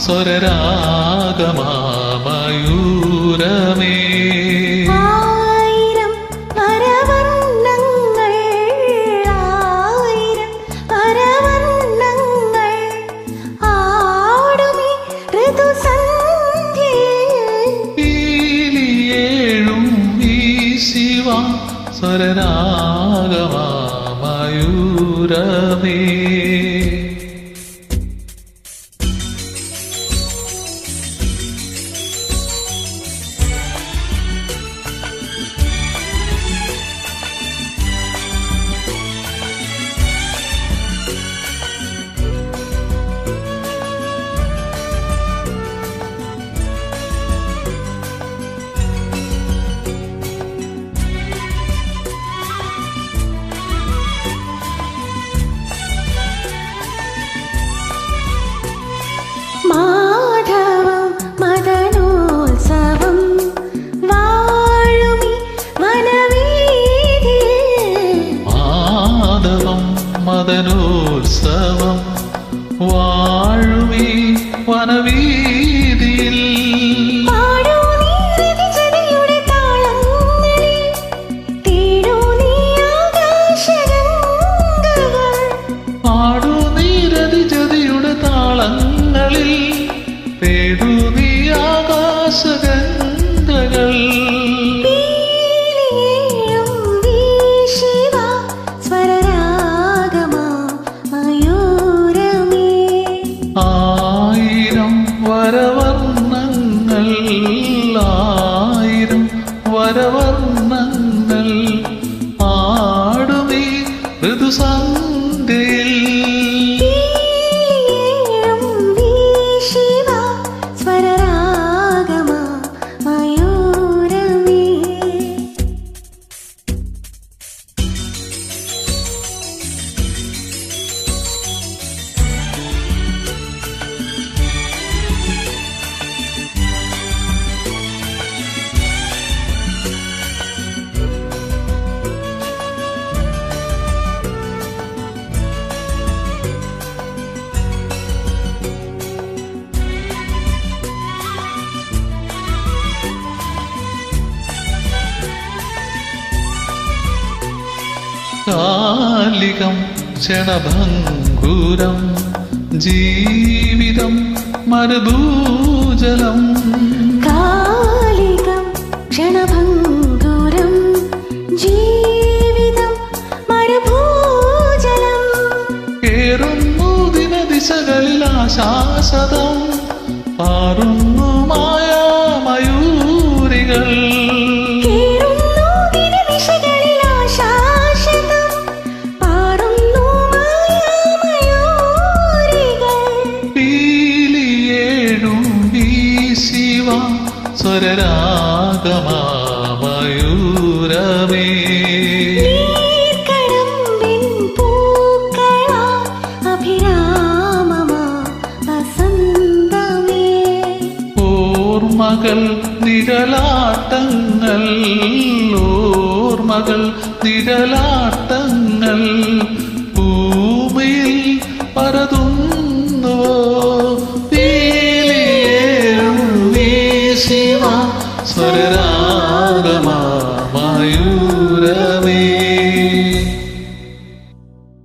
സ്വരരാഗമാമയൂരമേ. ആയിരം പരവർണ്ണങ്ങൾ, ആയിരം പരവർണ്ണങ്ങൾ ആടുമീ ഋതുസന്ധ്യയിൽ. പീലിയേഴും വീശിവാ സ്വരരാഗമാമയൂരമേ. മാധവം മദനോത്സവം വാഴുമീ വനവീഥിയിൽ. മാധവം മദനോത്സവം വാഴുമീ വനവീതിയിൽ. പാടൂ നീ രതിജതിയുടെ താളങ്ങളിൽ, തേടൂ നീ ആകാശഗംഗകൾ. പാടൂ നീരതിജതിയുടെ താളങ്ങളിൽ, തേടൂ നീ ആകാശഗംഗകൾ. പീലിയേഴും വീശിവാ സ്വരരാഗമാമയൂരമേ. ആയിരം വരവർണ്ണങ്ങൾ, ആയിരം വരവർണ്ണങ്ങൾ ആടുമീ ഋതുസന്ധ്യയിൽ. പീലിയേഴും വീശിവാ സ്വരരാഗമാമയൂരമേ. കാലികം ക്ഷണഭംഗുരം ജീവിതം മരുഭൂജലം. കാലികം ക്ഷണഭംഗുരം ജീവിതം മരുഭൂജലം. കേറുന്നു ദിനദിശകളിൽ ആശാസതം, പാറുന്നു മായാമയൂരികൾ. കേറുന്നു ദിനദിശകളിൽ ആശാശതം, പാറുന്നു മായാമയൂരികൾ. പീലിയേഴും വീശിവാ സ്വരരാഗമാമയൂരമേ. നീർക്കടമ്പിൻ പൂക്കളാൽ അഭിരാമമാ വസന്തമേ. ഓർമ്മകൾ നിഴലാട്ടങ്ങൾ, ഓർമ്മകൾ നിഴലാട്ടങ്ങൾ ഭൂമിയിൽ പരതുന്നുവോ. പീലിയേഴും വീശിവാ സ്വരരാഗമാമയൂരമേ.